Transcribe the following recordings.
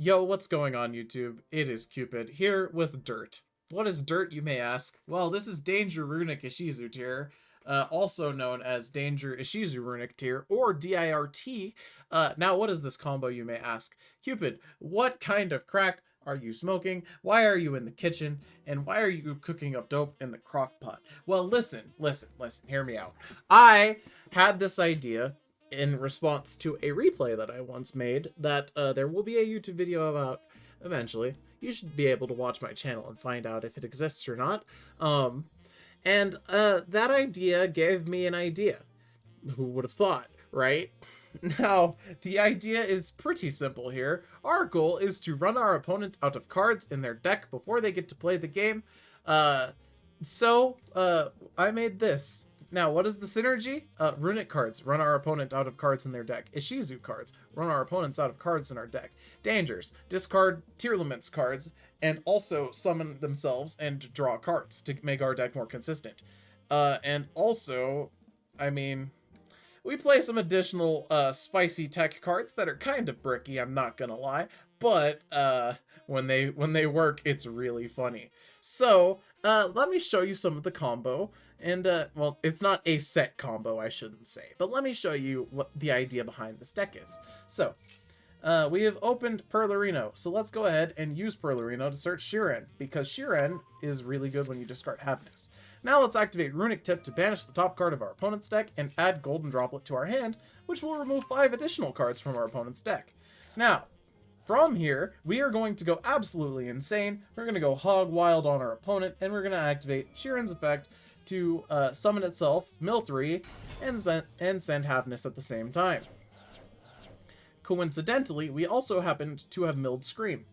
Yo, what's going on YouTube? It is Cupid, here with Dirt. What is Dirt, you may ask? Well, this is Danger Runic Ishizu Tear, also known as Danger Ishizu Runic Tear, or DIRT. Now, what is this combo, you may ask? Cupid, what kind of crack are you smoking? Why are you in the kitchen? And why are you cooking up dope in the crock pot? Well, listen, hear me out. I had this idea in response to a replay that I once made that there will be a YouTube video about eventually. You should be able to watch my channel and find out if it exists or not. And that idea gave me an idea. Who would have thought, right? Now, the idea is pretty simple here. Our goal is to run our opponent out of cards in their deck before they get to play the game. So I made this. Now, what is the synergy? Runic cards run our opponent out of cards in their deck. Ishizu cards run our opponents out of cards in our deck. Dangers discard Tearlaments cards and also summon themselves and draw cards to make our deck more consistent. And also, I mean, we play some additional spicy tech cards that are kind of bricky, I'm not gonna lie, but when they work, it's really funny. So let me show you some of the combo. And, well, it's not a set combo, I shouldn't say. But let me show you what the idea behind this deck is. So, we have opened Perlerino. So let's go ahead and use Perlerino to search Shiren, because Shiren is really good when you discard Havness. Now let's activate Runic Tip to banish the top card of our opponent's deck and add Golden Droplet to our hand, which will remove 5 additional cards from our opponent's deck. Now, from here, we are going to go absolutely insane. We're going to go hog wild on our opponent, and we're going to activate Shiren's effect to summon itself, mill 3, and send Havness at the same time. Coincidentally, we also happened to have milled Scream,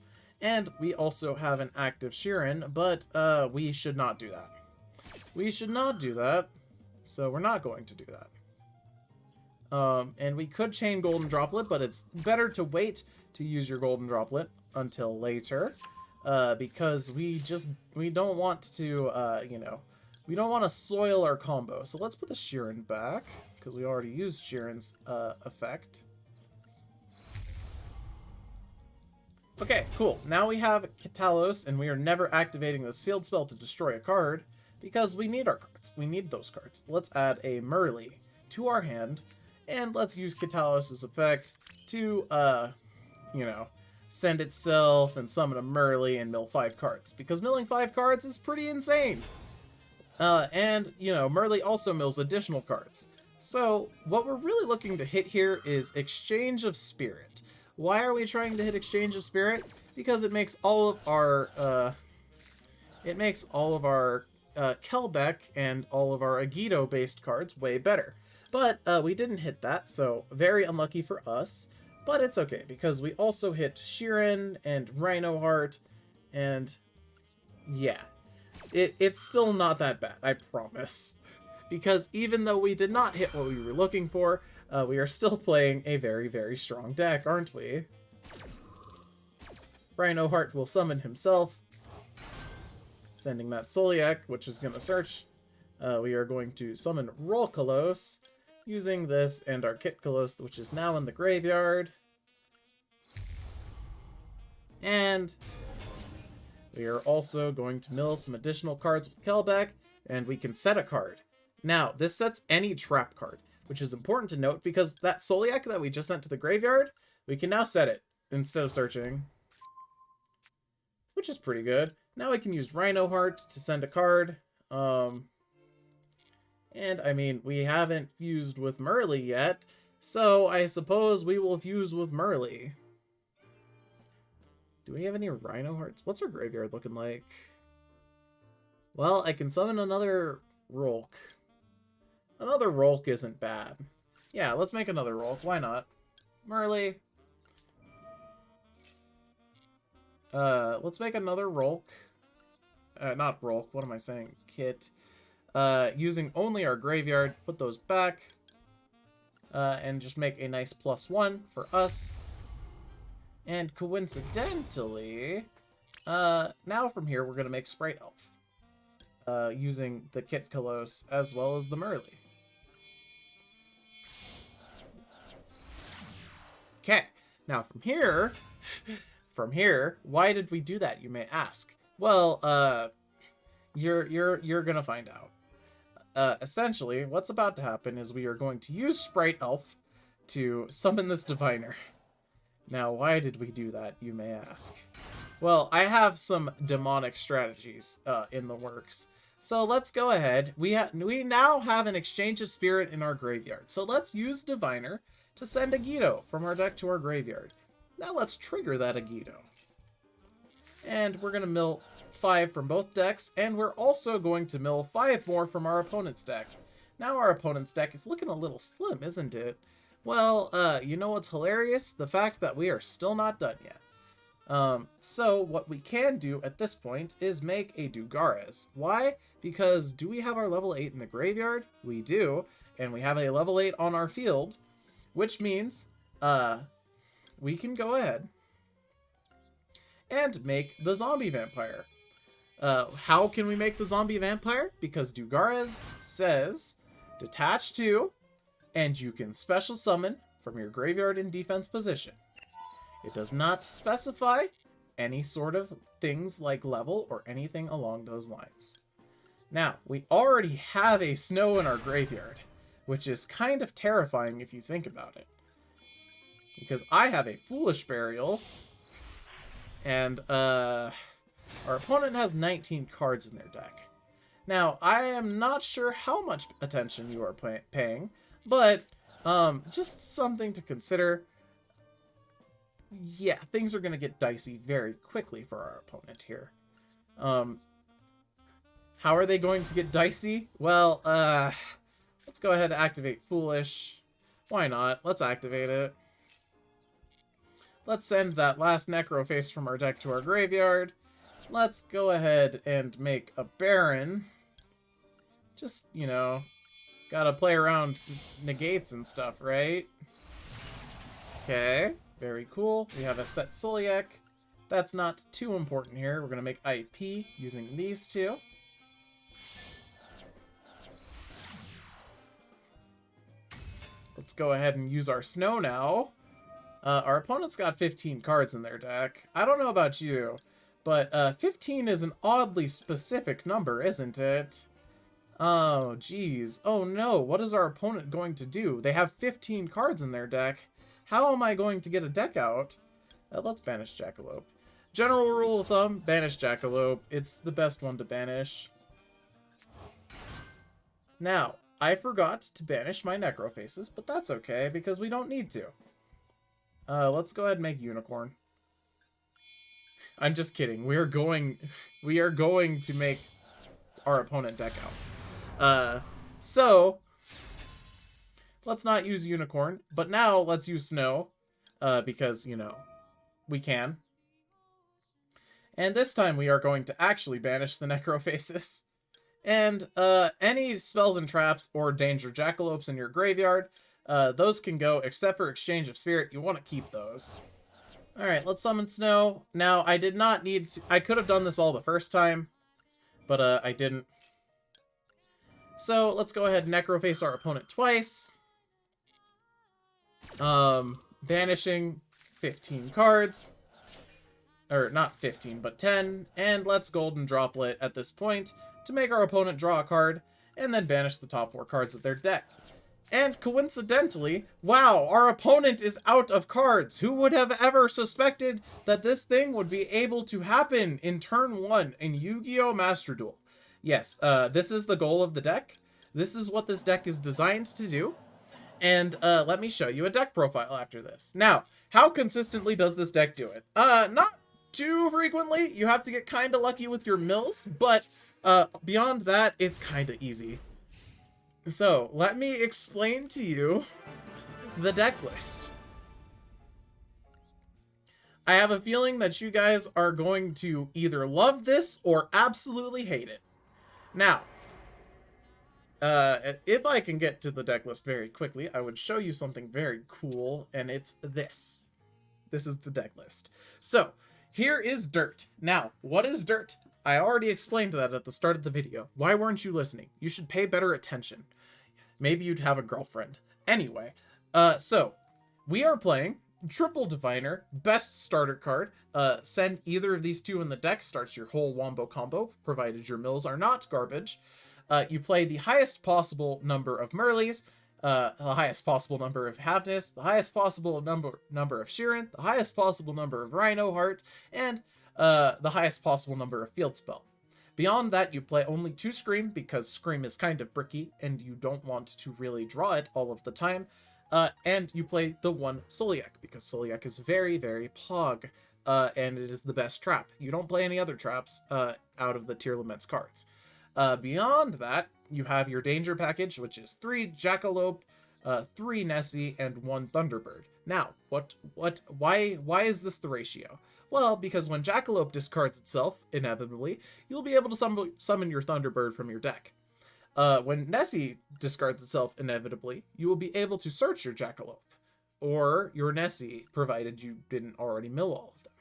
and we also have an active Shiren, but we should not do that. We should not do that, so we're not going to do that. And we could chain Golden Droplet, but it's better to wait to use your Golden Droplet until later, because we don't want to, you know, we don't want to soil our combo. So let's put the Shiren back, because we already used Shiren's effect. Okay, cool. Now we have Katalos, and we are never activating this field spell to destroy a card, because we need our cards. We need those cards. Let's add a Merly to our hand, and let's use Katalos' effect to, you know, send itself and summon a Merly and mill 5 cards, because milling 5 cards is pretty insane. And, you know, Merly also mills additional cards. So, what we're really looking to hit here is Exchange of Spirit. Why are we trying to hit Exchange of Spirit? Because it makes all of our, Kelbeck and all of our Agito-based cards way better. But, we didn't hit that, so very unlucky for us. But it's okay, because we also hit Shiren and Rhino Heart, and yeah. It's still not that bad, I promise. Because even though we did not hit what we were looking for, we are still playing a very, very strong deck, aren't we? Rhino Heart will summon himself, sending that Soliak, which is going to search. We are going to summon Rolkalos, using this and our Kitkalos, which is now in the graveyard. And we are also going to mill some additional cards with Kelbeck, and we can set a card. Now, this sets any trap card, which is important to note because that Soliak that we just sent to the graveyard, we can now set it instead of searching, which is pretty good. Now we can use Rhino Heart to send a card. And, I mean, we haven't fused with Merly yet, so I suppose we will fuse with Merly. Do we have any Rhino Hearts? What's our graveyard looking like? Well, I can summon another Rolk. Another Rolk isn't bad. Yeah, let's make another Rolk. Why not? Merly. Let's make another Rolk. Not Rolk. What am I saying? Kit. Using only our graveyard. Put those back. And just make a nice +1 for us. And coincidentally, now from here, we're going to make Sprite Elf. Using the Kitkalos as well as the Merly. Okay, now from here, from here. Why did we do that, you may ask? Well, you're gonna find out. Essentially, what's about to happen is we are going to use Sprite Elf to summon this diviner. Now, why did we do that, you may ask? Well, I have some demonic strategies in the works. So let's go ahead. We now have an exchange of spirit in our graveyard. So let's use Diviner to send a Agito from our deck to our graveyard. Now let's trigger that Agito. And we're going to mill 5 from both decks, and we're also going to mill 5 more from our opponent's deck. Now our opponent's deck is looking a little slim, isn't it? Well, you know what's hilarious? The fact that we are still not done yet. So what we can do at this point is make a Dugares. Why? Because do we have our level 8 in the graveyard? We do, and we have a level 8 on our field, which means we can go ahead and make the zombie vampire. How can we make the zombie vampire? Because Dugares says detach 2, and you can special summon from your graveyard in defense position. It does not specify any sort of things like level or anything along those lines. Now, we already have a snow in our graveyard, which is kind of terrifying if you think about it. Because I have a Foolish Burial, and our opponent has 19 cards in their deck. Now, I am not sure how much attention you are paying, but just something to consider. Yeah, things are going to get dicey very quickly for our opponent here. How are they going to get dicey? Well, let's go ahead and activate Foolish. Why not? Let's activate it. Let's send that last Necroface from our deck to our graveyard. Let's go ahead and make a Baron. Just, you know, gotta play around with negates and stuff, right? Okay. Very cool. We have a set Celiac. That's not too important here. We're going to make IP using these two. Let's go ahead and use our Snow now. Our opponent's got 15 cards in their deck. I don't know about you, but 15 is an oddly specific number, isn't it? Oh, geez. Oh, no. What is our opponent going to do? They have 15 cards in their deck. How am I going to get a deck out? Let's banish Jackalope. General rule of thumb, banish Jackalope. It's the best one to banish. Now, I forgot to banish my Necrofaces, but that's okay, because we don't need to. Let's go ahead and make Unicorn. I'm just kidding. We are going to make our opponent deck out. So let's not use Unicorn, but now let's use Snow, because, you know, we can. And this time we are going to actually banish the Necrofaces. And any spells and traps or danger Jackalopes in your graveyard, those can go, except for Exchange of Spirit. You want to keep those. Alright, let's summon Snow. Now, I did not need to... I could have done this all the first time, but I didn't. So, let's go ahead and Necroface our opponent twice. Banishing 15 cards. Or, not 15, but 10. And let's Golden Droplet at this point to make our opponent draw a card, and then banish the top 4 cards of their deck. And coincidentally, wow, our opponent is out of cards. Who would have ever suspected that this thing would be able to happen in turn 1 in Yu-Gi-Oh! Master Duel? Yes, this is the goal of the deck. This is what this deck is designed to do. And let me show you a deck profile after this. Now, how consistently does this deck do it? Not too frequently. You have to get kind of lucky with your mills, but beyond that, it's kind of easy. So, let me explain to you the deck list. I have a feeling that you guys are going to either love this or absolutely hate it. Now, if I can get to the deck list very quickly, I would show you something very cool, and it's this. This is the deck list. So, here is Dirt. Now, what is Dirt? I already explained that at the start of the video. Why weren't you listening? You should pay better attention. Maybe you'd have a girlfriend. Anyway, so, we are playing Triple Diviner, best starter card. Send either of these two in the deck, starts your whole wombo combo, provided your mills are not garbage. You play the highest possible number of Merleys, the highest possible number of Havness, the highest possible number of Sheeran, the highest possible number of Rhino Heart, and the highest possible number of Field Spell. Beyond that, you play only 2 Scream, because Scream is kind of bricky, and you don't want to really draw it all of the time. And you play the 1 Soliak, because Soliak is very, very pog, and it is the best trap. You don't play any other traps out of the Tearlaments cards. Beyond that, you have your Danger package, which is 3 Jackalope, 3 Nessie, and 1 Thunderbird. Now, why is this the ratio? Well, because when Jackalope discards itself, inevitably, you'll be able to summon your Thunderbird from your deck. When Nessie discards itself inevitably, you will be able to search your Jackalope, or your Nessie, provided you didn't already mill all of them.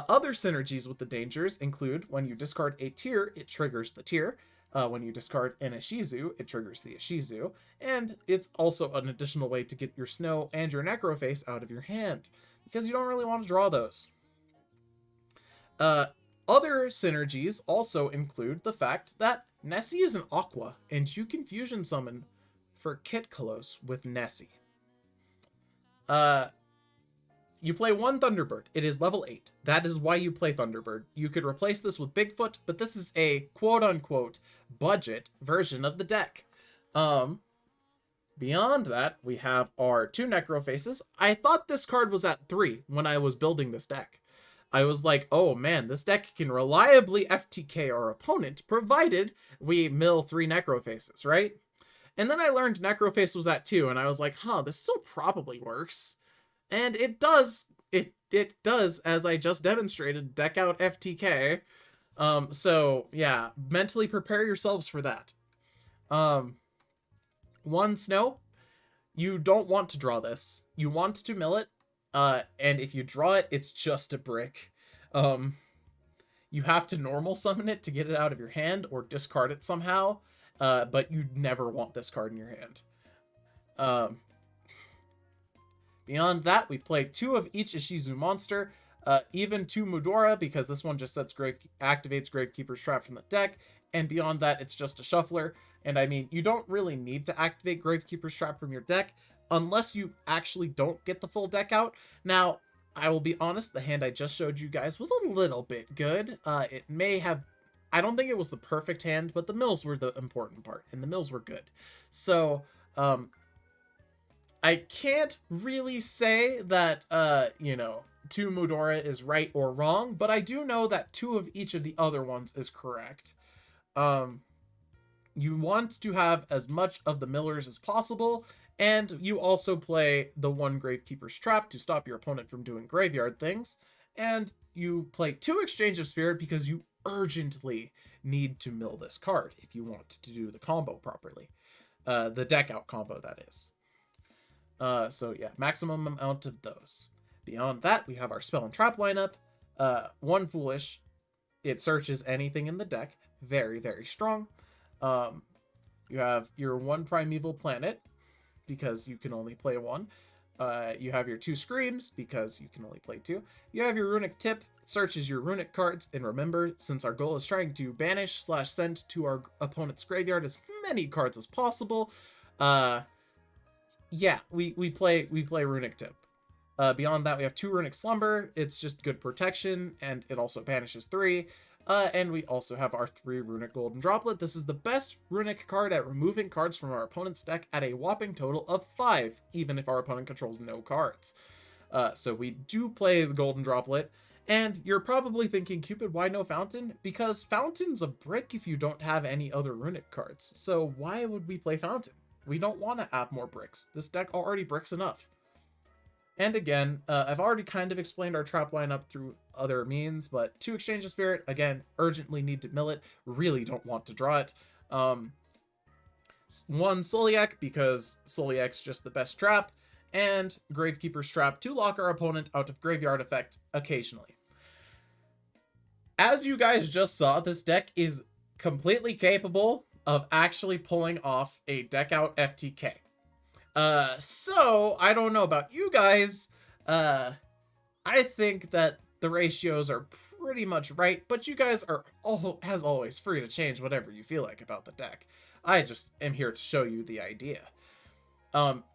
Other synergies with the Dangers include, when you discard a tier, it triggers the tier. When you discard an Ishizu, it triggers the Ishizu. And it's also an additional way to get your Snow and your Necroface out of your hand, because you don't really want to draw those. Other synergies also include the fact that Nessie is an Aqua, and you can fusion summon for Kitkalos with Nessie. You play 1 Thunderbird. It is level 8. That is why you play Thunderbird. You could replace this with Bigfoot, but this is a quote-unquote budget version of the deck. Beyond that, we have our 2 Necrofaces. I thought this card was at 3 when I was building this deck. I was like, oh man, this deck can reliably FTK our opponent, provided we mill 3 Necrofaces, right? And then I learned Necroface was at 2, and I was like, this still probably works. And it does. It does, as I just demonstrated, deck out FTK. So yeah, mentally prepare yourselves for that. 1 Snow, you don't want to draw this. You want to mill it. And if you draw it, it's just a brick. You have to normal summon it to get it out of your hand, or discard it somehow. But you never want this card in your hand. Beyond that, we play 2 of each Ishizu monster, even 2 Mudora, because this one just activates Gravekeeper's Trap from the deck, and beyond that, it's just a shuffler. And I mean, you don't really need to activate Gravekeeper's Trap from your deck, unless you actually don't get the full deck out. Now, I will be honest, the hand I just showed you guys was a little bit good. It may have... I don't think it was the perfect hand, but the mills were the important part, and the mills were good. So, I can't really say that, 2 Mudora is right or wrong, but I do know that 2 of each of the other ones is correct. You want to have as much of the millers as possible, and you also play the 1 Gravekeeper's Trap to stop your opponent from doing graveyard things, and you play 2 Exchange of Spirit because you urgently need to mill this card if you want to do the combo properly. The deck out combo, that is. So yeah, maximum amount of those. Beyond that, we have our Spell and Trap lineup. 1 Foolish. It searches anything in the deck. Very, very strong. You have your 1 Primeval Planet, because you can only play 1. You have your 2 Screams, because you can only play 2. You have your Runic Tip. It searches your Runic cards. And remember, since our goal is trying to banish/send to our opponent's graveyard as many cards as possible, yeah, we play Runic Tip. Beyond that, we have 2 Runic Slumber. It's just good protection, and it also banishes 3. And we also have our 3 Runic Golden Droplet. This is the best Runic card at removing cards from our opponent's deck at a whopping total of 5, even if our opponent controls no cards. So we do play the Golden Droplet, and you're probably thinking, Cupid, why no Fountain? Because Fountain's a brick if you don't have any other Runic cards. So why would we play Fountain? We don't want to add more bricks. This deck already bricks enough. And again, I've already kind of explained our trap lineup through other means, but 2 Exchange of Spirit, again, urgently need to mill it, really don't want to draw it. 1 Soliak, because Soliak's just the best trap, and Gravekeeper's Trap to lock our opponent out of graveyard effects occasionally. As you guys just saw, this deck is completely capable of actually pulling off a deck out FTK. So I don't know about you guys, I think that the ratios are pretty much right, but you guys are as always free to change whatever you feel like about the deck. I just am here to show you the idea.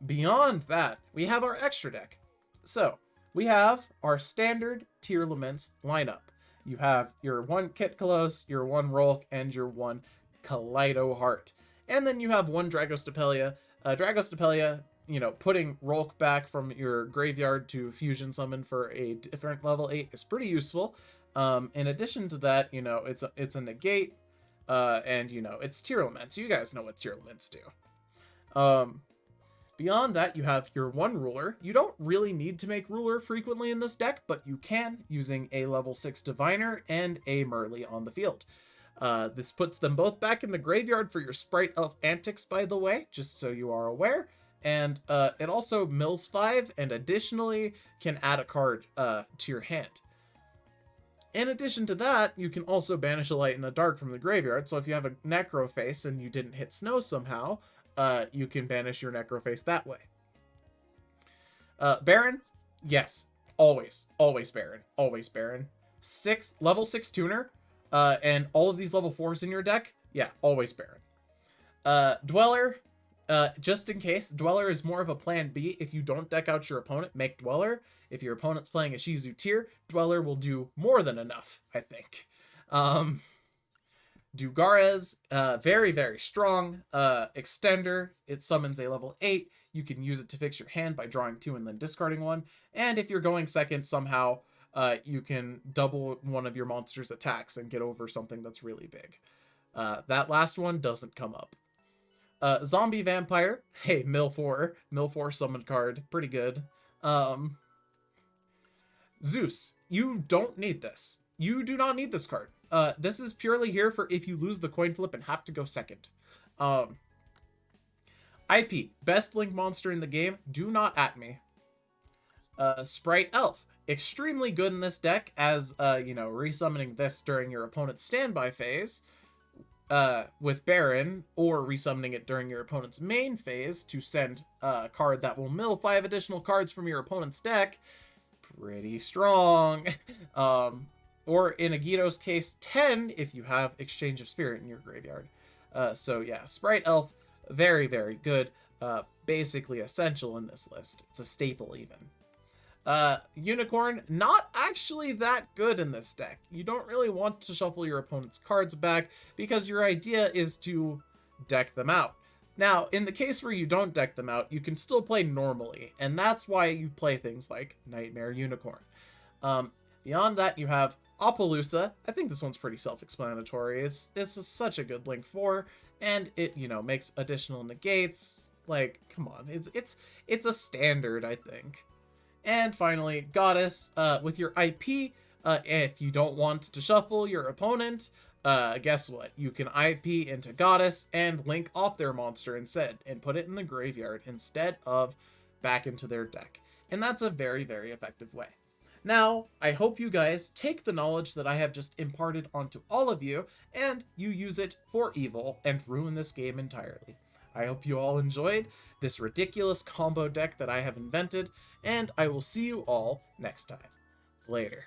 Beyond that, we have our extra deck. So we have our standard Tearlaments lineup. You have your one Kit Kalos, your one Rolk, and your one Kaleido Heart. And then you have one Dragostapelia. Dragostapelia, you know, putting Rolk back from your graveyard to fusion summon for a different level 8 is pretty useful. In addition to that, you know, it's a negate, and, you know, it's Tearlaments. You guys know what Tearlaments do. Beyond that, you have your one ruler. You don't really need to make ruler frequently in this deck, but you can using a level 6 diviner and a Merly on the field. This puts them both back in the graveyard for your Sprite Elf antics, by the way, just so you are aware. And it also mills 5 and additionally can add a card to your hand. In addition to that, you can also banish a light and a dark from the graveyard. So if you have a Necroface and you didn't hit snow somehow, you can banish your Necroface that way. Baron, yes, always Baron, always Baron. Level 6 tuner, and all of these level 4s in your deck, yeah, always Baron. Dweller, just in case, Dweller is more of a plan B. If you don't deck out your opponent, make Dweller. If your opponent's playing a Ishizu Tear, Dweller will do more than enough, I think. Dugares, very, very strong. Extender, it summons a level 8. You can use it to fix your hand by drawing 2 and then discarding 1. And if you're going second somehow, you can double one of your monster's attacks and get over something that's really big. That last one doesn't come up. Zombie Vampire, hey, mill 4 summon card, pretty good. Zeus, you don't need this. You do not need this card. This is purely here for if you lose the coin flip and have to go second. IP, best link monster in the game, do not at me. Sprite Elf, extremely good in this deck as, you know, resummoning this during your opponent's standby phase with Baron, or resummoning it during your opponent's main phase to send a card that will mill 5 additional cards from your opponent's deck. Pretty strong. Or in Agito's case, 10 if you have Exchange of Spirit in your graveyard. So yeah, Sprite Elf, very, very good. Basically essential in this list. It's a staple even. Unicorn, not actually that good in this deck. You don't really want to shuffle your opponent's cards back because your idea is to deck them out. Now, in the case where you don't deck them out, you can still play normally, and that's why you play things like Nightmare Unicorn. Beyond that, you have Appaloosa. I think this one's pretty self-explanatory. It's such a good link 4, and it, you know, makes additional negates. Like, come on, it's a standard, I think. And finally, Goddess, with your IP, if you don't want to shuffle your opponent, guess what? You can IP into Goddess and link off their monster instead, and put it in the graveyard instead of back into their deck. And that's a very, very effective way. Now, I hope you guys take the knowledge that I have just imparted onto all of you, and you use it for evil and ruin this game entirely. I hope you all enjoyed this ridiculous combo deck that I have invented, and I will see you all next time. Later.